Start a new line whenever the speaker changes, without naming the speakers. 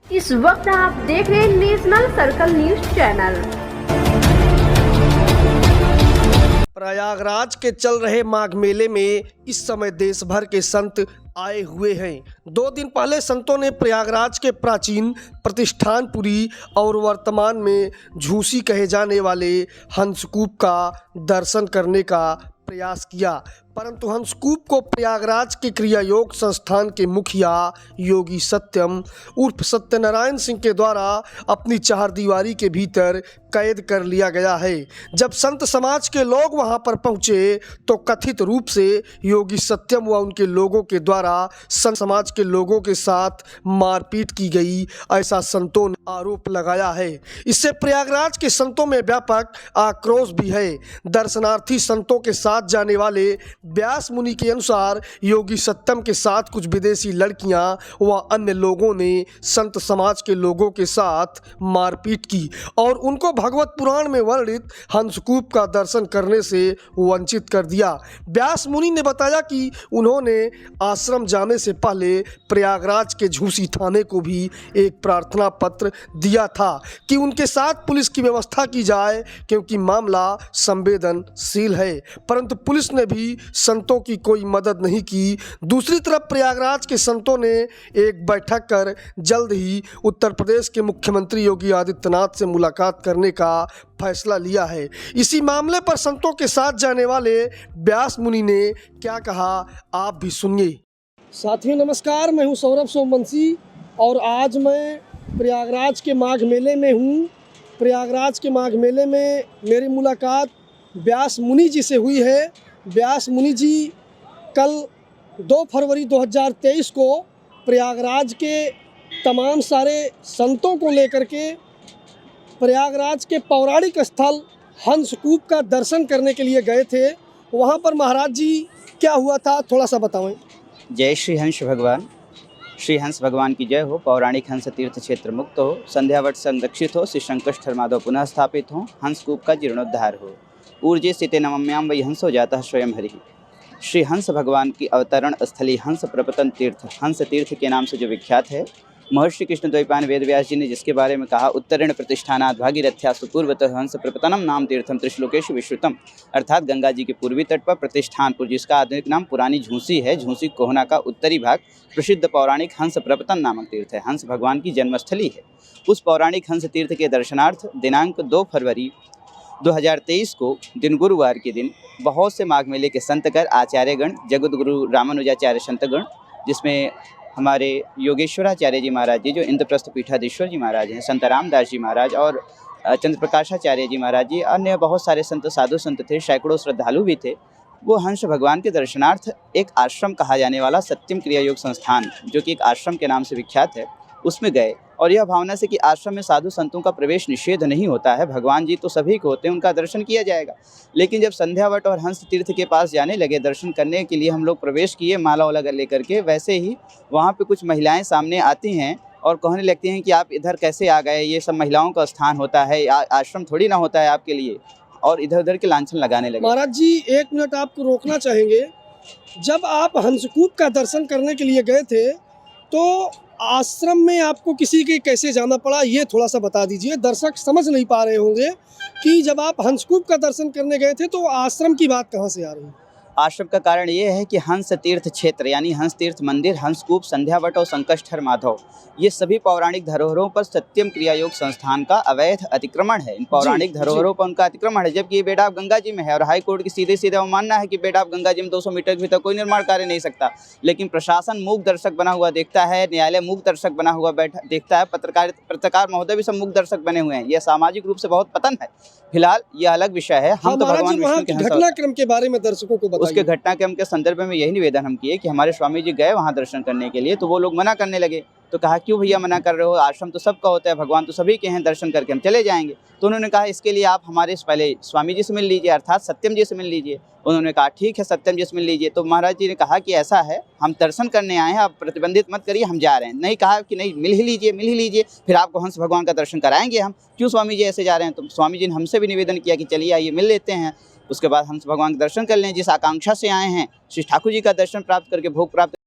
इस वक्त आप देख रहे हैं national circle news channel.
Prayagraj के चल रहे माघ मेले में इस समय देश भर के संत आए हुए हैं। 2 दिन पहले संतों ने प्रयागराज के प्राचीन प्रतिष्ठानपुरी और वर्तमान में झूसी कहे जाने वाले हंसकूप का दर्शन करने का प्रयास किया, परंतु हंसकूप को प्रयागराज के क्रिया योग संस्थान के मुखिया योगी सत्यम उर्फ सत्यनारायण सिंह के द्वारा अपनी चारदीवारी के भीतर कैद कर लिया गया है। जब संत समाज के लोग वहां पर पहुंचे तो कथित रूप से योगी सत्यम व उनके लोगों के द्वारा संत समाज के लोगों के साथ मारपीट की गई, ऐसा संतों ने आरोप लगाया है। इससे प्रयागराज के संतों में व्यापक आक्रोश भी है। दर्शनार्थी संतों के साथ जाने वाले व्यास मुनि के अनुसार योगी सत्यम के साथ कुछ विदेशी लड़कियां व अन्य लोगों ने संत समाज के लोगों के साथ मारपीट की और उनको भगवत पुराण में वर्णित हंसकूप का दर्शन करने से वंचित कर दिया। व्यास मुनि ने बताया कि उन्होंने आश्रम जाने से पहले प्रयागराज के झूसी थाने को भी एक प्रार्थना पत्र दिया था कि उनके साथ पुलिस की व्यवस्था की जाए, क्योंकि मामला संवेदनशील है, परंतु पुलिस ने भी संतों की कोई मदद नहीं की। दूसरी तरफ प्रयागराज के संतों ने एक बैठक कर जल्द ही उत्तर प्रदेश के मुख्यमंत्री योगी आदित्यनाथ से मुलाकात करने का फैसला लिया है। इसी मामले पर संतों के साथ जाने वाले व्यास मुनि ने क्या कहा, आप भी सुनिए। साथियों नमस्कार, मैं हूं सौरभ सोमवंशी और आज मैं प्रयागराज के माघ मेले में हूं। प्रयागराज के माघ मेले में मेरी मुलाकात व्यास मुनि जी से हुई है। व्यास मुनि जी कल 2 फरवरी 2023 को प्रयागराज के तमाम सारे संतों को लेकर के प्रयागराज के पौराणिक स्थल हंसकूप का दर्शन करने के लिए गए थे। वहाँ पर महाराज जी क्या हुआ था, थोड़ा सा बताएं।
जय श्री हंस भगवान। श्री हंस भगवान की जय हो। पौराणिक हंस तीर्थ क्षेत्र मुक्त हो, संध्यावट संरक्षित हो, श्री शंकर माधव पुनः स्थापित हो, हंसकूप का जीर्णोद्धार हो, ऊर्जे स्थिते नमम्याम वही हंसो जाता स्वयं हरि। श्री हंस भगवान की अवतरण स्थली हंस प्रपतन तीर्थ, हंस तीर्थ के नाम से जो विख्यात है, महर्षि कृष्ण द्वैपायन वेद व्यास जी ने जिसके बारे में कहा, उत्तरेण प्रतिष्ठानात् भागीरथ्यास्तु पूर्वतः हंस प्रपतनम नाम तीर्थम त्रिश्लोकेषु विश्रुतम, अर्थात गंगा जी के पूर्वी तट पर प्रतिष्ठानपुर, जिसका आधुनिक नाम पुरानी झूसी है, झूसी कोहना का उत्तरी भाग प्रसिद्ध पौराणिक हंस प्रपतन नामक तीर्थ है, हंस भगवान की जन्मस्थली है। उस पौराणिक हंस तीर्थ के दर्शनार्थ दिनांक 2 फरवरी 2023 को दिन गुरुवार के दिन बहुत से माघ मेले के संतगण, आचार्यगण, जगत गुरु रामानुजाचार्य संतगण, जिसमें हमारे योगेश्वराचार्य जी महाराज जी जो इंद्रप्रस्थ पीठाधीश्वर जी महाराज हैं, संत रामदास जी महाराज और चंद्रप्रकाशाचार्य जी महाराज जी, अन्य बहुत सारे संत साधु संत थे, सैकड़ों श्रद्धालु भी थे। वो हंस भगवान के दर्शनार्थ एक आश्रम कहा जाने वाला सत्यम क्रिया योग संस्थान, जो कि एक आश्रम के नाम से विख्यात है, उसमें गए और यह भावना से कि आश्रम में साधु संतों का प्रवेश निषेध नहीं होता है, भगवान जी तो सभी को होते हैं, उनका दर्शन किया जाएगा। लेकिन जब संध्यावट और हंस तीर्थ के पास जाने लगे दर्शन करने के लिए, हम लोग प्रवेश किए माला वाला लेकर के, वैसे ही वहाँ पे कुछ महिलाएं सामने आती हैं और कहने लगती हैं कि आप इधर कैसे आ गए, ये सब महिलाओं का स्थान होता है, आश्रम थोड़ी ना होता है आपके लिए, और इधर उधर के लांछन लगाने लगे।
महाराज जी 1 मिनट आपको रोकना चाहेंगे। जब आप हंसकूप का दर्शन करने के लिए गए थे तो आश्रम में आपको किसी के कैसे जाना पड़ा, ये थोड़ा सा बता दीजिए। दर्शक समझ नहीं पा रहे होंगे कि जब आप हंसकूप का दर्शन करने गए थे तो आश्रम की बात कहाँ से आ रही है।
आश्रम का कारण ये है कि हंस तीर्थ क्षेत्र यानी हंस तीर्थ मंदिर, हंसकूप, संध्यावट और संकष्ठर माधव, ये सभी पौराणिक धरोहरों पर सत्यम क्रिया योग संस्थान का अवैध अतिक्रमण है। इन पौराणिक धरोहरों पर उनका अतिक्रमण है, जबकि ये बेडाब गंगा जी में है और हाई कोर्ट की सीधे सीधे मानना है कि बेडाब गंगा जी में 200 मीटर के भीतर कोई निर्माण कार्य नहीं सकता। लेकिन प्रशासन मूक दर्शक बना हुआ देखता है, न्यायालय मूक दर्शक बना हुआ देखता है, पत्रकार महोदय भी सब मूक दर्शक बने हुए हैं। यह सामाजिक रूप से बहुत पतन है। फिलहाल यह अलग विषय है। हम तो भगवान विष्णु के
घटनाक्रम के बारे में दर्शकों को बताइए।
उसके घटनाक्रम के संदर्भ में यही निवेदन हम किए कि हमारे स्वामी जी गए वहाँ दर्शन करने के लिए, तो वो लोग मना करने लगे। तो कहा क्यों भैया मना कर रहे हो, आश्रम तो सबका होता है, भगवान तो सभी के हैं, दर्शन करके हम चले जाएंगे। तो उन्होंने कहा इसके लिए आप हमारे पहले स्वामी जी से मिल लीजिए, अर्थात सत्यम जी से मिल लीजिए। उन्होंने कहा ठीक है, सत्यम जी से मिल लीजिए। तो महाराज जी ने कहा कि ऐसा है, हम दर्शन करने आए हैं, आप प्रतिबंधित मत करिए, हम जा रहे हैं। नहीं कहा कि नहीं, मिल ही लीजिए, फिर आपको हंस भगवान का दर्शन कराएंगे हम, क्यों स्वामी जी ऐसे जा रहे हैं। तो स्वामी जी ने हमसे भी निवेदन किया कि चलिए आइए मिल लेते हैं, उसके बाद हंस भगवान के दर्शन कर लें, जिस आकांक्षा से आए हैं, श्री ठाकुर जी का दर्शन प्राप्त करके भोग प्राप्त